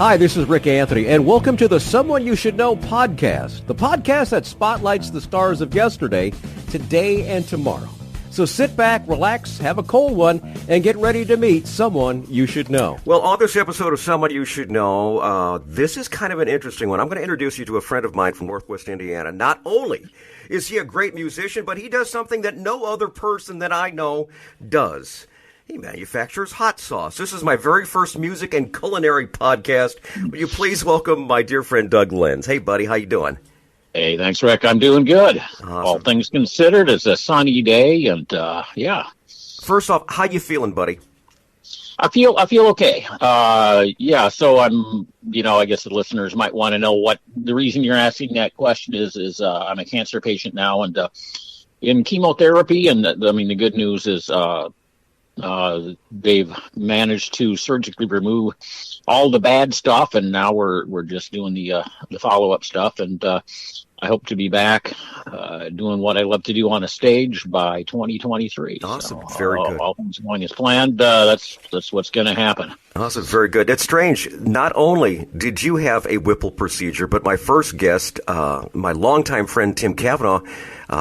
Hi, this is Rick Anthony, and welcome to the Someone You Should Know podcast, the podcast that spotlights the stars of yesterday, today, and tomorrow. So sit back, relax, have a cold one, and get ready to meet someone you should know. Well, on this episode of Someone You Should Know, this is kind of an interesting one. I'm going to introduce you to a friend of mine from Northwest Indiana. Not only is he a great musician, but he does something that no other person that I know does. He manufactures hot sauce. This is my very first music and culinary podcast. Will you please welcome my dear friend Doug Lenz. Hey, buddy, how you doing? Hey, thanks, Rick. I'm doing good. Awesome. All things considered, it's a sunny day, and yeah. First off, how you feeling, buddy? I feel okay. Yeah. So I'm, I guess the listeners might want to know what the reason you're asking that question is I'm a cancer patient now, and in chemotherapy, and the good news is they've managed to surgically remove all the bad stuff, and now we're just doing the follow-up stuff, and I hope to be back doing what I love to do on a stage by 2023. Awesome. So, very good. All things going as planned. That's what's going to happen. Awesome. Very good. It's strange. Not only did you have a Whipple procedure, but my first guest, my longtime friend Tim Cavanaugh,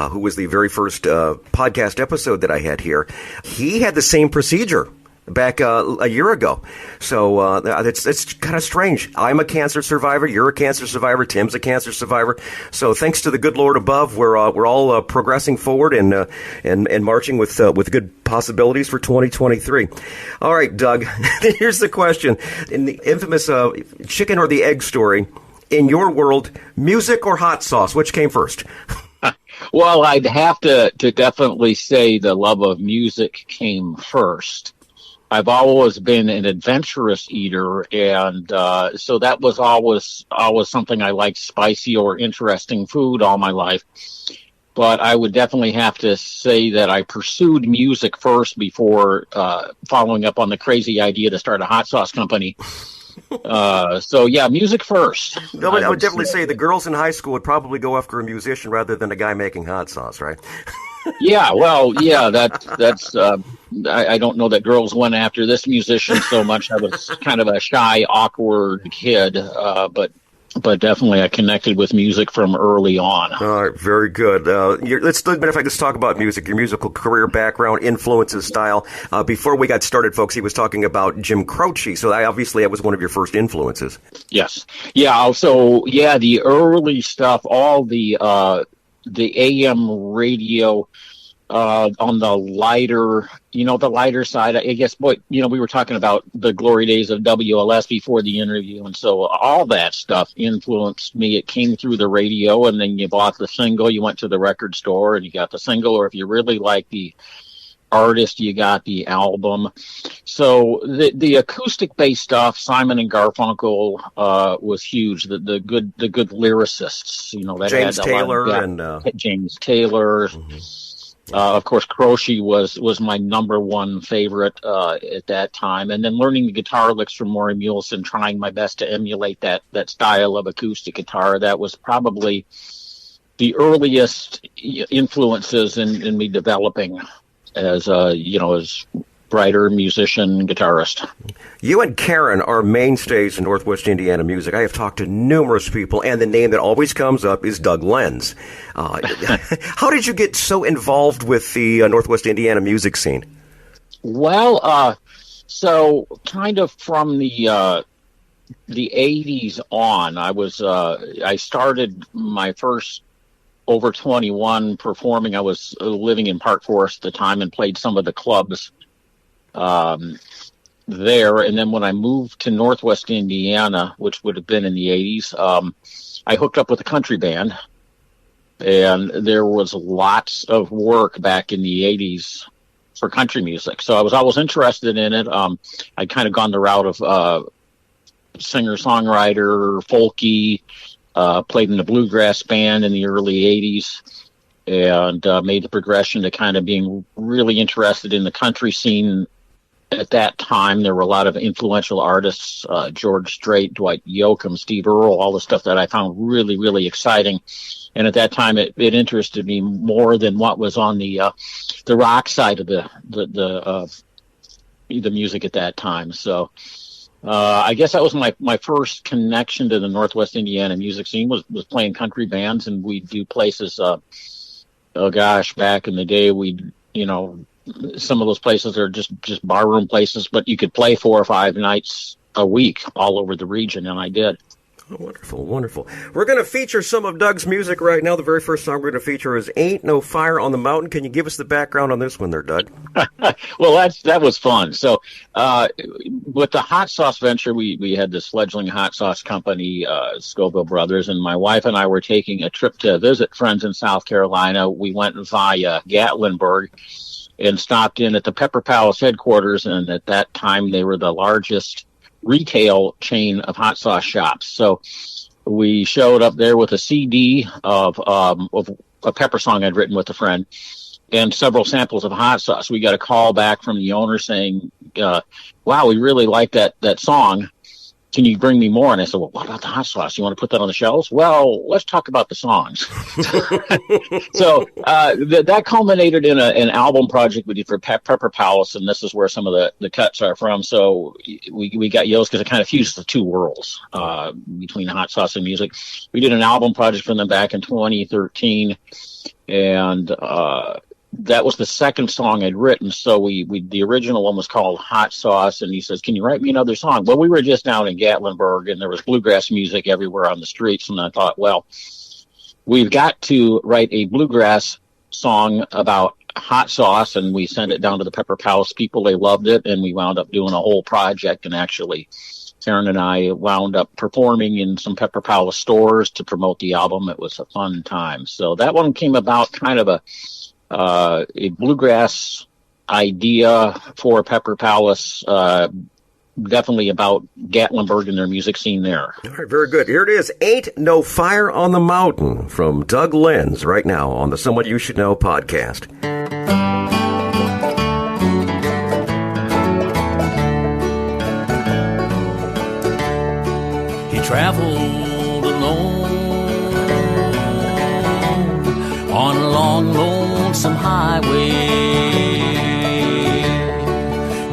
who was the very first podcast episode that I had here, he had the same procedure back a year ago. So it's kind of strange. I'm a cancer survivor. You're a cancer survivor. Tim's a cancer survivor. So thanks to the good Lord above, we're all progressing forward and marching with good possibilities for 2023. All right, Doug. Here's the question: in the infamous chicken or the egg story, in your world, music or hot sauce, which came first? Well, I'd have to definitely say the love of music came first. I've always been an adventurous eater, and so that was always something I liked, spicy or interesting food all my life. But I would definitely have to say that I pursued music first before following up on the crazy idea to start a hot sauce company. So yeah, music first. No, I would definitely say the girls in high school would probably go after a musician rather than a guy making hot sauce, right? Yeah, well, yeah, that's. I don't know that girls went after this musician so much. I was kind of a shy, awkward kid, but definitely I connected with music from early on. All right, very good. Let's talk about music, your musical career, background, influences, style. Before we got started, folks, he was talking about Jim Croce, so that was one of your first influences. Yes. Yeah, so, yeah, the early stuff, all the AM radio on the lighter side, I guess, we were talking about the glory days of WLS before the interview, and so all that stuff influenced me. It came through the radio, and then you bought the single, you went to the record store, and you got the single, or if you really like the artist, you got the album. So the acoustic-based stuff, Simon and Garfunkel, was huge. The good lyricists, that James had Taylor James Taylor. Mm-hmm. Of course, Croce was my number one favorite at that time. And then learning the guitar licks from Maury Muleson, trying my best to emulate that style of acoustic guitar. That was probably the earliest influences in me developing as writer, musician, guitarist. You and Karen are mainstays in Northwest Indiana music. I have talked to numerous people, and the name that always comes up is Doug Lenz. How did you get so involved with the Northwest Indiana music scene? Well, so kind of from the 80s on, I started my first over 21 performing. I was living in Park Forest at the time and played some of the clubs there. And then when I moved to Northwest Indiana, which would have been in the 80s, I hooked up with a country band, and there was lots of work back in the 80s for country music. So I was always interested in it. I'd kind of gone the route of singer-songwriter, folky, played in a bluegrass band in the early 80s, and made the progression to kind of being really interested in the country scene. At that time, there were a lot of influential artists, George Strait, Dwight Yoakam, Steve Earle, all the stuff that I found really, really exciting. And at that time, it interested me more than what was on the rock side of the music at that time. So I guess that was my first connection to the Northwest Indiana music scene was playing country bands, and we'd do places. Oh gosh, back in the day, some of those places are just barroom places, but you could play 4 or 5 nights a week all over the region, and I did. Oh, wonderful, wonderful. We're going to feature some of Doug's music right now. The very first song we're going to feature is Ain't No Fire on the Mountain. Can you give us the background on this one there, Doug? Well, that was fun. So with the hot sauce venture, we had this fledgling hot sauce company, Scoville Brothers, and my wife and I were taking a trip to visit friends in South Carolina. We went via Gatlinburg and stopped in at the Pepper Palace headquarters, and at that time they were the largest retail chain of hot sauce shops. So we showed up there with a CD of a pepper song I'd written with a friend and several samples of hot sauce. We got a call back from the owner saying, wow, we really like that song. Can you bring me more? And I said, well, what about the hot sauce? You want to put that on the shelves? Well, let's talk about the songs. So that culminated in an album project we did for Pepper Palace, and this is where some of the cuts are from. So we got Yo's because it kind of fused the two worlds between hot sauce and music. We did an album project for them back in 2013, and that was the second song I'd written. So the original one was called Hot Sauce, and he says, can you write me another song? Well, we were just down in Gatlinburg, and there was bluegrass music everywhere on the streets, and I thought, well, we've got to write a bluegrass song about hot sauce, and we sent it down to the Pepper Palace people. They loved it, and we wound up doing a whole project, and actually Karen and I wound up performing in some Pepper Palace stores to promote the album. It was a fun time. So that one came about kind of a bluegrass idea for Pepper Palace, definitely about Gatlinburg and their music scene there. All right, very good. Here it is, Ain't No Fire on the Mountain from Doug Lenz right now on the Someone You Should Know podcast. He traveled alone on a long, lonesome highway.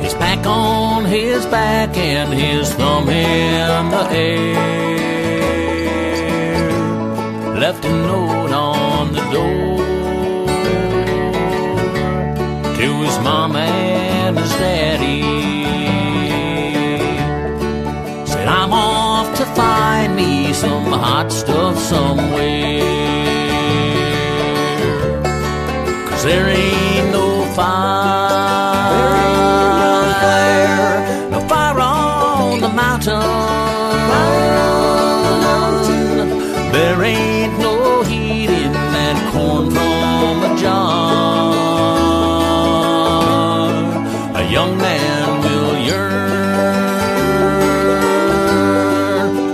His pack on his back and his thumb in the air. Left a note on the door to his mom and his daddy. Said, I'm off to find me some hot stuff somewhere. There ain't no fire, no fire on the mountain. There ain't no heat in that corn from a jar. A young man will yearn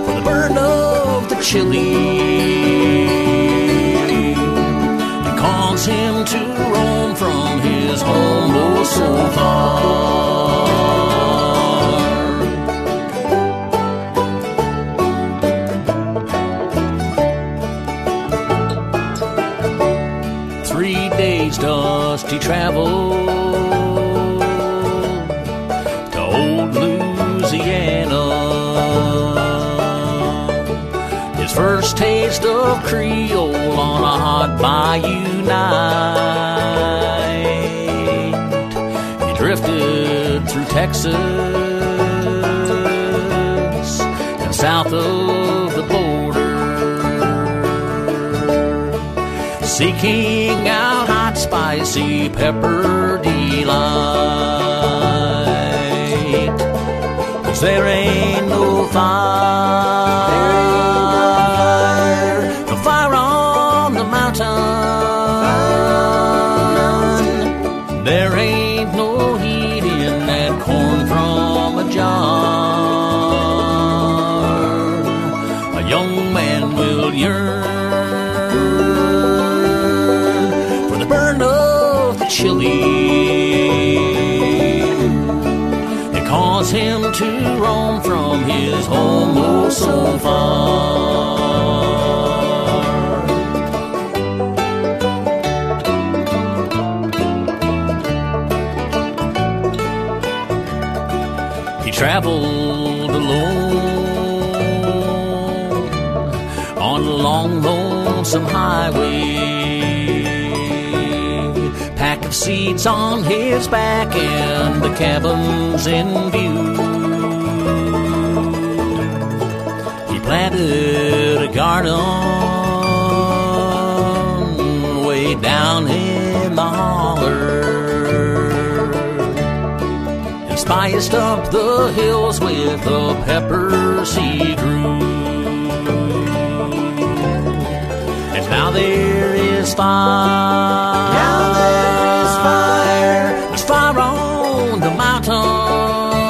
for the burn of the chili. It calls him to roam from his home oh so far. 3 days dusty travel to old Louisiana. His first taste of Creole on a hot bayou night. He drifted through Texas and south of the border, seeking out hot, spicy pepper delight. 'Cause there ain't no fire, no fire on the mountain. There ain't no heat in that corn from a jar. A young man will yearn for the burn of the chili. It caused him to roam from his home oh so far. He traveled alone on a long, lonesome highway. Pack of seeds on his back and the cabins in view. He planted a garden way down in the holler. He spiced up the hills with the peppers he grew. And now there is fire. Now there is fire. There's fire on the mountain.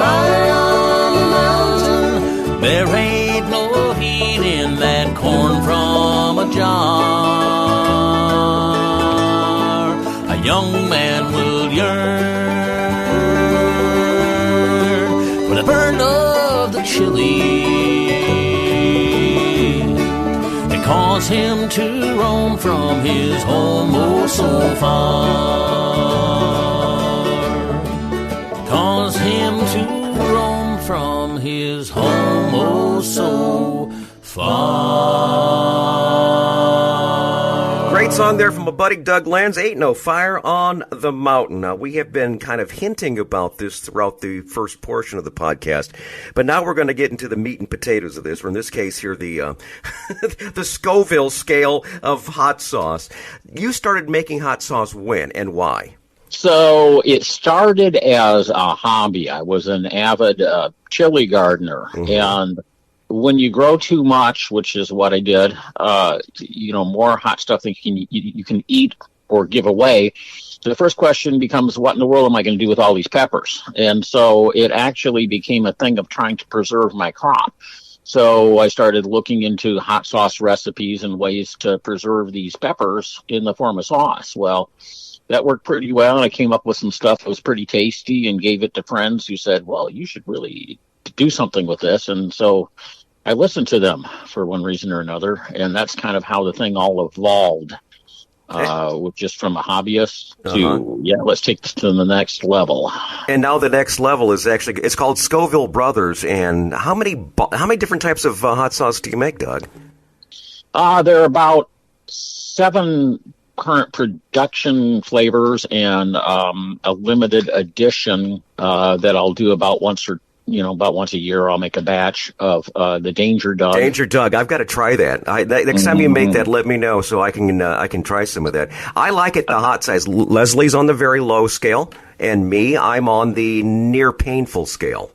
Fire on the mountain. There ain't no heat in that corn from a jar. A young man will yearn for the burn of the chili. It caused him to roam from his home oh so far. Caused him to roam from his home oh so far. Great song there from a buddy, Doug Lenz, Ain't No Fire on the Mountain. Now, we have been kind of hinting about this throughout the first portion of the podcast, but now we're going to get into the meat and potatoes of this, or in this case here, the the Scoville scale of hot sauce. You started making hot sauce when and why? So it started as a hobby. I was an avid chili gardener, and when you grow too much, which is what I did, more hot stuff than you can eat or give away. So the first question becomes, what in the world am I going to do with all these peppers? And so it actually became a thing of trying to preserve my crop. So I started looking into hot sauce recipes and ways to preserve these peppers in the form of sauce. Well, that worked pretty well, and I came up with some stuff that was pretty tasty and gave it to friends who said, well, you should really do something with this. And so I listened to them for one reason or another, and that's kind of how the thing all evolved, just from a hobbyist to, let's take this to the next level. And now the next level is actually, it's called Scoville Brothers. And how many different types of hot sauce do you make, Doug? There are about 7 current production flavors and a limited edition that I'll do about once a year. I'll make a batch of the Danger Doug. Danger Doug, I've got to try that. Next time you make that, let me know so I can try some of that. I like it the hot size. Leslie's on the very low scale, and me, I'm on the near painful scale.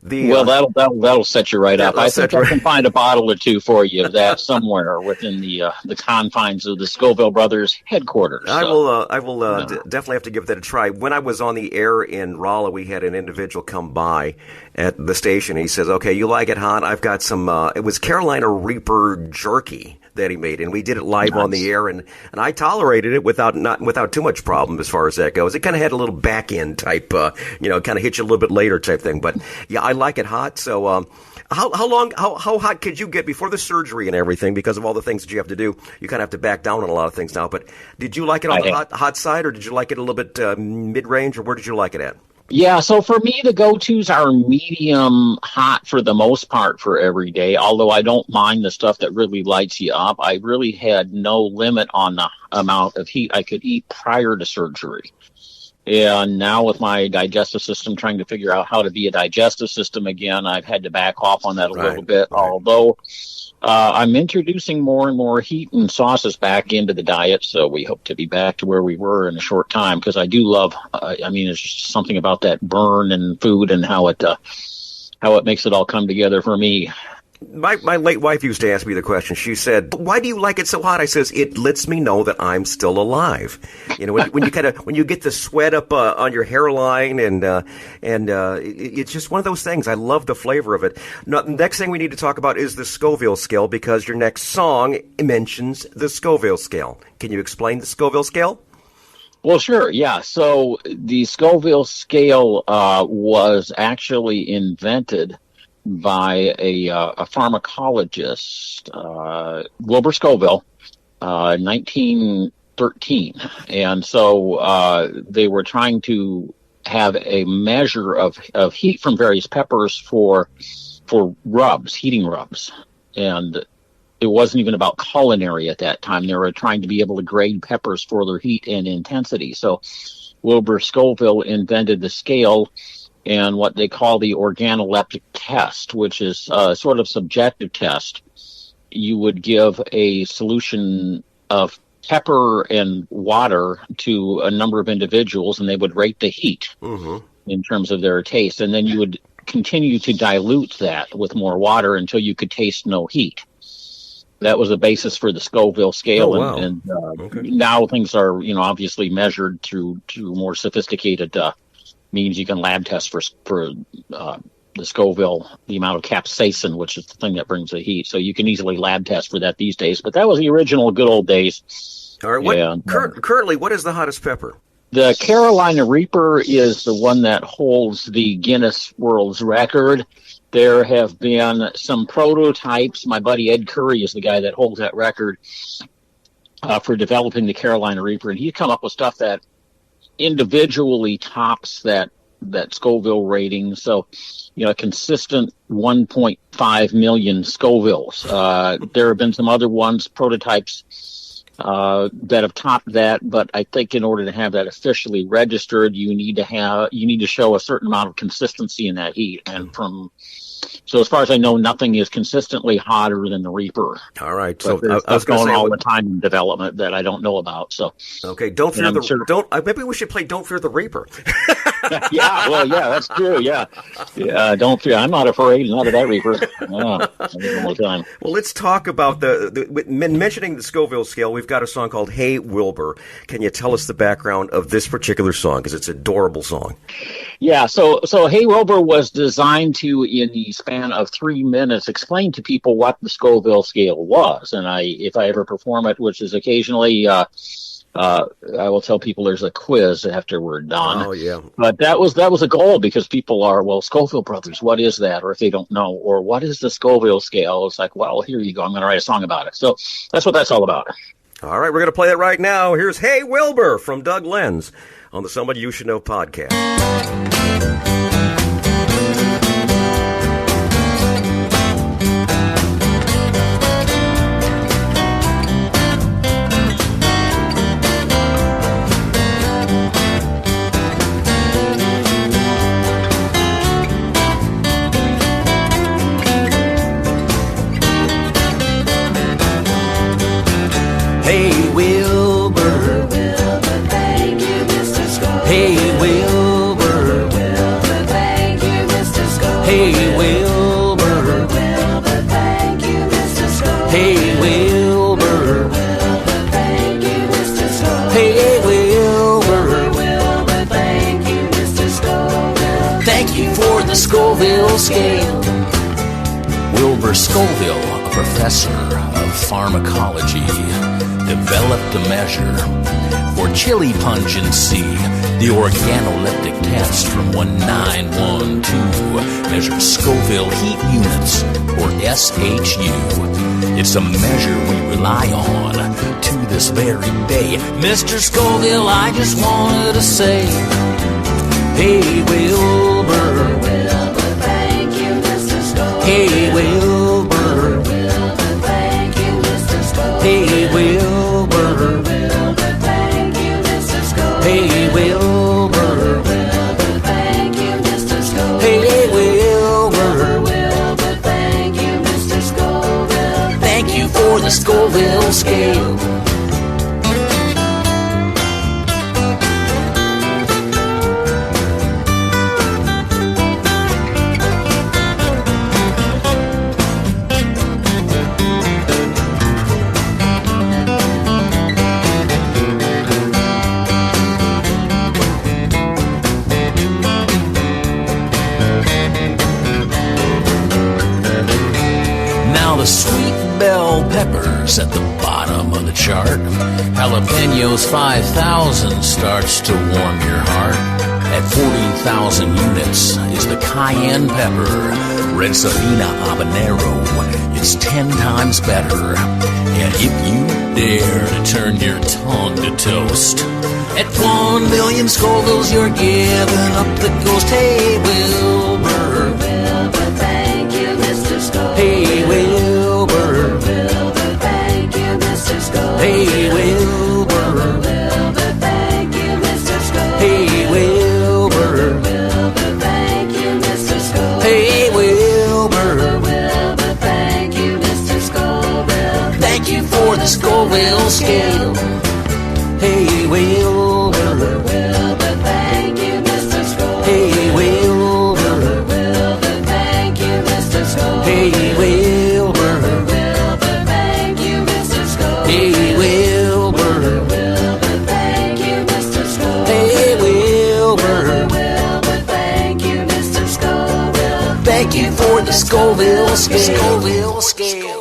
That'll set you right up. I think I can find a bottle or two for you of that somewhere within the confines of the Scoville Brothers headquarters. I will definitely have to give that a try. When I was on the air in Rolla, we had an individual come by at the station. He says, "Okay, you like it hot? I've got some." It was Carolina Reaper jerky that he made, and we did it live on the air, and I tolerated it without too much problem as far as that goes. It kind of had a little back end type, kind of hit you a little bit later type thing. But yeah, I like it hot. So how hot could you get before the surgery and everything? Because of all the things that you have to do, you kind of have to back down on a lot of things now. But did you like it on the hot side, or did you like it a little bit mid range, or where did you like it at? Yeah, so for me, the go-tos are medium hot for the most part for every day, although I don't mind the stuff that really lights you up. I really had no limit on the amount of heat I could eat prior to surgery. And now with my digestive system trying to figure out how to be a digestive system again, I've had to back off on that a little bit, although I'm introducing more and more heat and sauces back into the diet, so we hope to be back to where we were in a short time, because I do love, there's just something about that burn in food and how it makes it all come together for me. My late wife used to ask me the question. She said, "Why do you like it so hot?" I says, "It lets me know that I'm still alive." When you get the sweat up on your hairline, and it's just one of those things. I love the flavor of it. Now, the next thing we need to talk about is the Scoville scale, because your next song mentions the Scoville scale. Can you explain the Scoville scale? Well, sure. Yeah. So the Scoville scale was actually invented by a pharmacologist, Wilbur Scoville, 1913. And so they were trying to have a measure of heat from various peppers for rubs, heating rubs. And it wasn't even about culinary at that time. They were trying to be able to grade peppers for their heat and intensity. So Wilbur Scoville invented the scale and what they call the organoleptic test, which is a sort of subjective test. You would give a solution of pepper and water to a number of individuals, and they would rate the heat in terms of their taste. And then you would continue to dilute that with more water until you could taste no heat. That was the basis for the Scoville scale. Oh, wow. And now things are, obviously measured through more sophisticated means. You can lab test for the Scoville, the amount of capsaicin, which is the thing that brings the heat. So you can easily lab test for that these days. But that was the original good old days. All right. Currently, what is the hottest pepper? The Carolina Reaper is the one that holds the Guinness World's Record. There have been some prototypes. My buddy Ed Curry is the guy that holds that record for developing the Carolina Reaper. And he's come up with stuff that individually tops that Scoville rating. So, a consistent 1.5 million Scovilles. There have been some other ones, prototypes, that have topped that, but I think in order to have that officially registered, you need to show a certain amount of consistency in that heat. And so as far as I know, nothing is consistently hotter than the Reaper. All right. So I was going all the time in development that I don't know about. So okay, maybe we should play "Don't Fear the Reaper." Yeah, that's true. Yeah, don't fear. I'm not afraid. Not of that Reaper. Yeah, all the time. Well, let's talk about mentioning the Scoville scale. We've got a song called "Hey Wilbur." Can you tell us the background of this particular song? Because it's an adorable song. Yeah. So "Hey Wilbur" was designed to, in the span of 3 minutes, explain to people what the Scoville scale was. And if I ever perform it, which is occasionally, I will tell people there's a quiz after we're done. Oh, yeah. But that was a goal, because people are, well, Scoville brothers, what is that? Or if they don't know, or what is the Scoville scale? It's like, well, here you go. I'm going to write a song about it. So that's what that's all about. All right, we're going to play that right now. Here's "Hey Wilbur" from Doug Lenz on the Somebody You Should Know podcast. Hey Wilbur, thank you, Mr. Scoville. hey Wilbur, Thank you, Mr. Scoville. hey Wilbur, Thank you, Mr. Scoville. hey Wilbur, Thank you, Mr. Scoville. hey Wilbur. Thank you, Mr. Scoville. Thank you for the Scoville scale. Wilbur Scoville, a professor of pharmacology, developed a measure for chili pungency. The organoleptic test from 1912 measures Scoville heat units, or SHU. It's a measure we rely on to this very day. Mr. Scoville, I just wanted to say, hey Wilbur, Thank you, Mr. Scoville. hey Wilbur, Thank you, Mr. Scoville. hey Wilbur, Thank you, Mr. Scoville. hey Wilbur, Thank you, Mr. Scoville. hey Wilbur. Thank you, Mr. Scoville. Thank you for the Scoville scale. Now the sweet bell peppers at the bottom of the chart. Jalapenos 5,000 starts to warm your heart. At 1,000 units is the cayenne pepper, red Savina habanero. It's 10 times better. And if you dare to turn your tongue to toast, at 1 million Scovilles you're giving up the ghost. Hey, Wilbur. Wilbur, thank you, Mr. Scoville. Hey, Wilbur. Wilbur, thank you, Mr. Scoville. Hey, Wilbur. Wilbur, thank you, Mr. Scoville. Hey, Wilbur. Wilbur, thank you, Mr. Scoville. Hey, Wilbur. Wilbur, thank you, Mr. Scoville. Thank you for the Scoville scale. Hey, Wilbur. Wilbur, thank you, Mr. Scoville. Hey, Wilbur. Wilbur, thank you, Mr. Scoville. Hey, Wilbur. Wilbur, thank you, Mr. Scoville. Hey, Wilbur. Wilbur, thank you, Mr. Scoville. Hey, Wilbur. Wilbur, thank you, Mr. Scoville. Thank you for the Scoville scale. Scoville scale.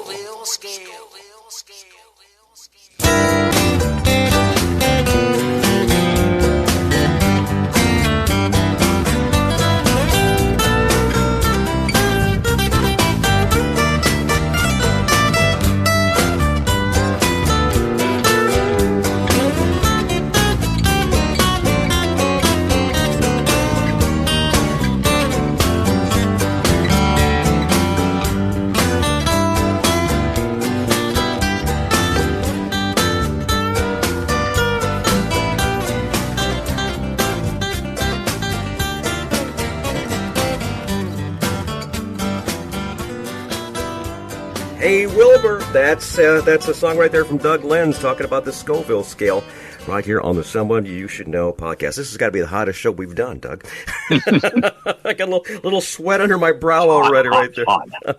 Hey, Wilbur. That's a song right there from Doug Lenz talking about the Scoville scale right here on the Someone You Should Know podcast. This has got to be the hottest show we've done, Doug. I got a little sweat under my brow already right there.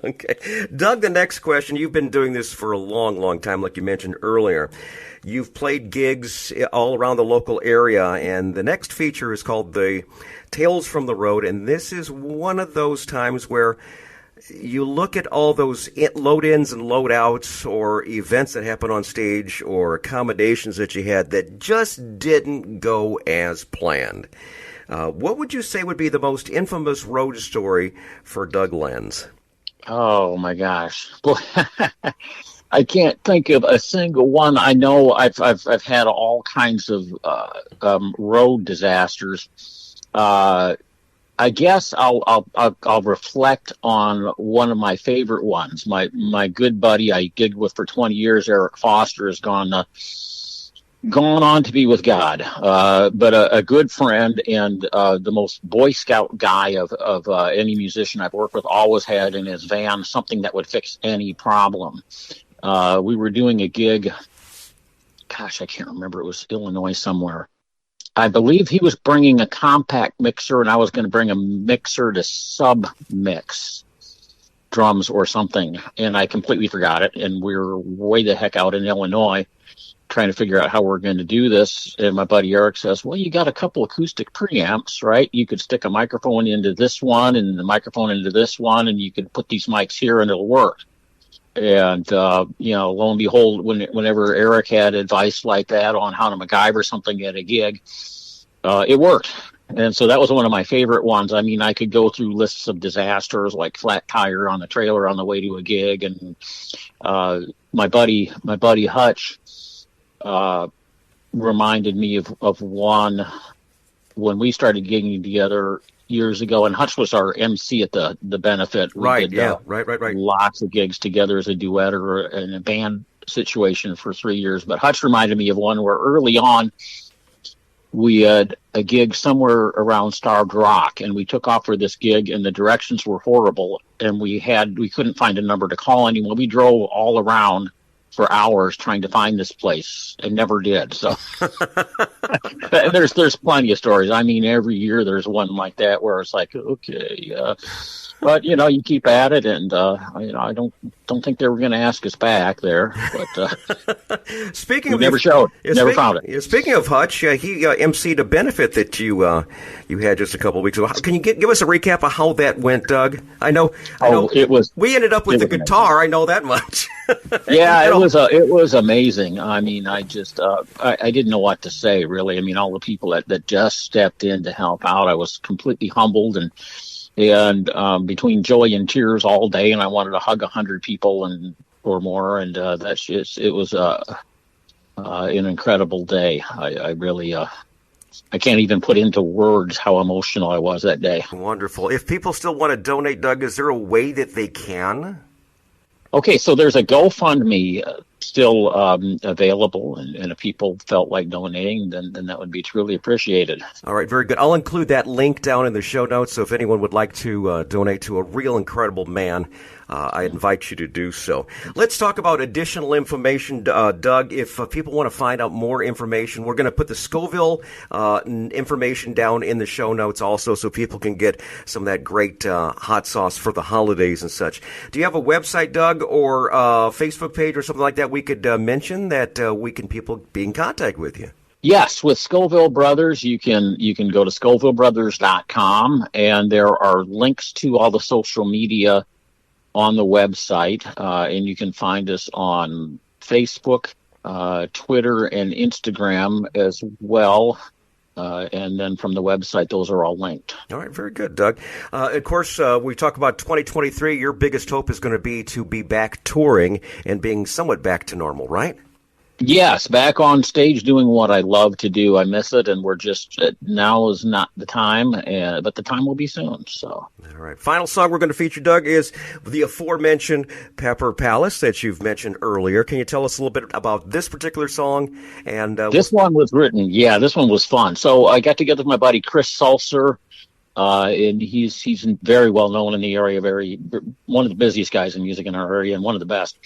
Okay. Doug, the next question. You've been doing this for a long, long time, like you mentioned earlier. You've played gigs all around the local area, and the next feature is called the Tales from the Road, and this is one of those times where you look at all those load-ins and load-outs or events that happen on stage or accommodations that you had that just didn't go as planned. What would you say would be the most infamous road story for Doug Lenz? Oh my gosh. Boy, I can't think of a single one. I know I've had all kinds of road disasters. I guess I'll reflect on one of my favorite ones. My good buddy I gigged with for 20 years, Eric Foster, has gone on to be with God. But a good friend and the most Boy Scout guy of any musician I've worked with, always had in his van something that would fix any problem. We were doing a gig. Gosh, I can't remember. It was Illinois somewhere. I believe he was bringing a compact mixer, and I was going to bring a mixer to sub-mix drums or something, and I completely forgot it, and we were way the heck out in Illinois trying to figure out how we're going to do this, and my buddy Eric says, well, you got a couple acoustic preamps, right? You could stick a microphone into this one and the microphone into this one, and you could put these mics here, and it'll work. And, lo and behold, whenever Eric had advice like that on how to MacGyver something at a gig, it worked. And so that was one of my favorite ones. I mean, I could go through lists of disasters like flat tire on the trailer on the way to a gig. And my buddy Hutch reminded me of one when we started gigging together years ago, and Hutch was our MC at the benefit. Right, we did, right. Lots of gigs together as a duet or in a band situation for 3 years. But Hutch reminded me of one where early on we had a gig somewhere around Starved Rock, and we took off for this gig, and the directions were horrible, and we couldn't find a number to call anyone. We drove all around for hours trying to find this place and never did. So there's plenty of stories. I mean, every year there's one like that where it's like, okay, but you keep at it, and I don't think they were going to ask us back there. But speaking of never found it. Speaking of Hutch, he emceed a benefit that you had just a couple of weeks ago. Can you give us a recap of how that went, Doug? I know. It was. We ended up with the guitar. I know that much. Yeah, it was amazing. I mean, I just I didn't know what to say, really. I mean, all the people that just stepped in to help out, I was completely humbled, and between joy and tears all day, and I wanted to hug 100 people or more, and it was an incredible day. I really I can't even put into words how emotional I was that day. Wonderful. If people still want to donate, Doug, is there a way that they can? Okay, so there's a GoFundMe still available, and if people felt like donating, then that would be truly appreciated. All right, very good. I'll include that link down in the show notes, so if anyone would like to donate to a real incredible man, I invite you to do so. Let's talk about additional information, Doug. If people want to find out more information, we're going to put the Scoville information down in the show notes also, so people can get some of that great hot sauce for the holidays and such. Do you have a website, Doug, or Facebook page or something like that we could mention that people be in contact with you? Yes, with Scoville Brothers, you can go to ScovilleBrothers.com, and there are links to all the social media on the website, and you can find us on Facebook, Twitter, and Instagram as well. And then from the website, those are all linked. All right, very good, Doug. Of course, we talk about 2023. Your biggest hope is going to be back touring and being somewhat back to normal, right? Yes, back on stage doing what I love to do. I miss it, and we're just, now is not the time, but the time will be soon. So. All right. Final song we're going to feature, Doug, is the aforementioned Pepper Palace that you've mentioned earlier. Can you tell us a little bit about this particular song? And this one was written, this one was fun. So I got together with my buddy Chris Salser, and he's very well known in the area, one of the busiest guys in music in our area and one of the best.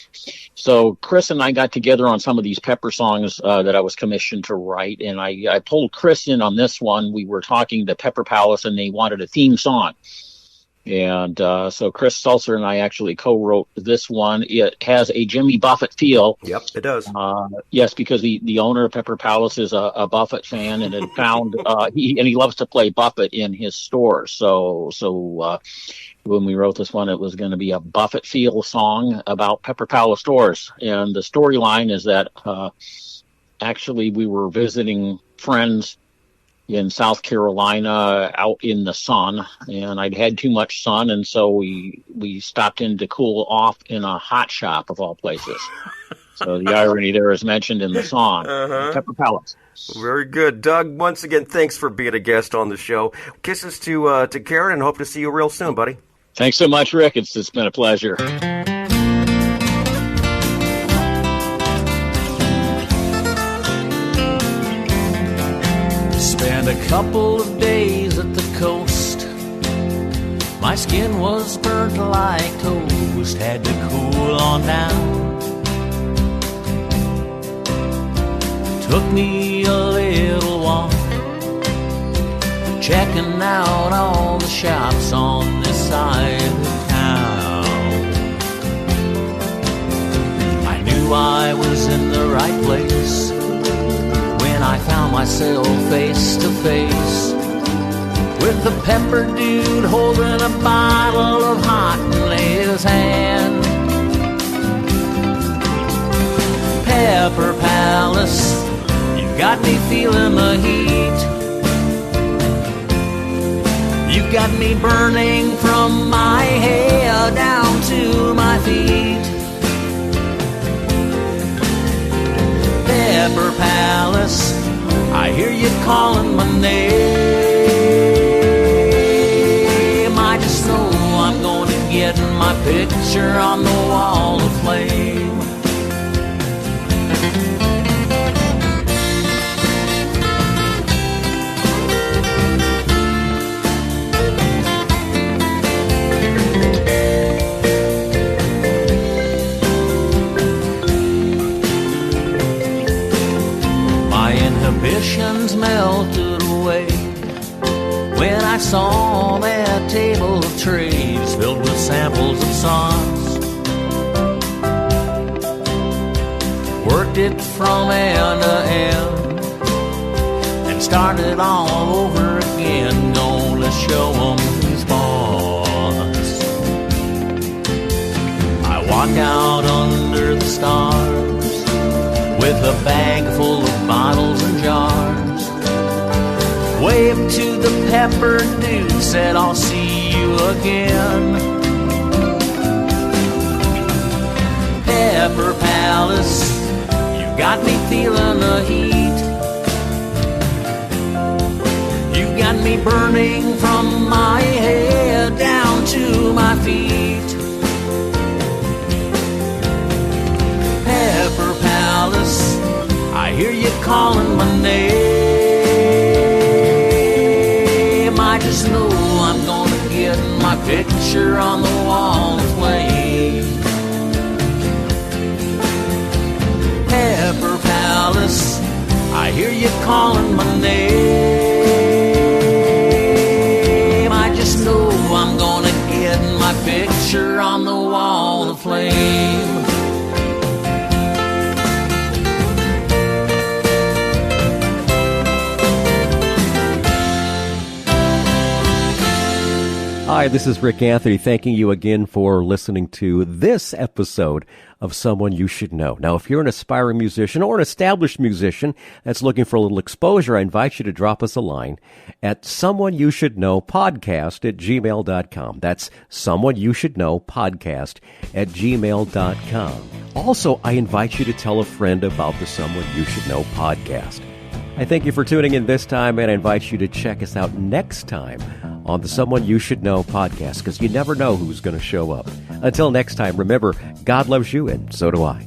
So Chris and I got together on some of these Pepper songs that I was commissioned to write, and I pulled Chris in on this one. We were talking to Pepper Palace, and they wanted a theme song. And so Chris Salser and I actually co-wrote this one. It has a Jimmy Buffett feel. Yep, it does. Yes, because the owner of Pepper Palace is a Buffett fan, and had found he loves to play Buffett in his stores. So when we wrote this one, it was going to be a Buffett feel song about Pepper Palace stores. And the storyline is that actually we were visiting friends in South Carolina out in the sun, and I'd had too much sun, and so we stopped in to cool off in a hot shop of all places. So the irony there is mentioned in the song, Pepper Palace. Very good. Doug, once again, thanks for being a guest on the show. Kisses to Karen, and hope to see you real soon, buddy. Thanks so much, Rick. It's been a pleasure. Spent a couple of days at the coast. My skin was burnt like toast. Had to cool on down. Took me a little walk, checking out all the shops on this side of town. I knew I was in the right place when I found myself face to face with the pepper dude holding a bottle of hot in his hand. Pepper Palace, you got me feeling the heat. You got me burning from my head down to my feet. Pepper Palace, I hear you calling my name. I just know I'm going to get my picture on the wall of flame. Inhibitions melted away when I saw that table of trays filled with samples of songs. Worked it from end to end and started all over again. Gonna show 'em who's boss. I walked out under the stars with a bag full of bottles and jars. Waved to the pepper dude, said I'll see you again. Pepper Palace, you got me feeling the heat. You got me burning from my head down to my feet. Pepper Palace, I hear you calling my name. I just know I'm gonna get my picture on the wall of flame. Pepper Palace, I hear you calling my name. I just know I'm gonna get my picture on the wall of flame. Hi, this is Rick Anthony, thanking you again for listening to this episode of Someone You Should Know. Now, if you're an aspiring musician or an established musician that's looking for a little exposure, I invite you to drop us a line at someoneyoushouldknowpodcast@gmail.com. That's someoneyoushouldknowpodcast@gmail.com. Also, I invite you to tell a friend about the Someone You Should Know podcast. I thank you for tuning in this time, and I invite you to check us out next time on the Someone You Should Know podcast, because you never know who's going to show up. Until next time, remember, God loves you, and so do I.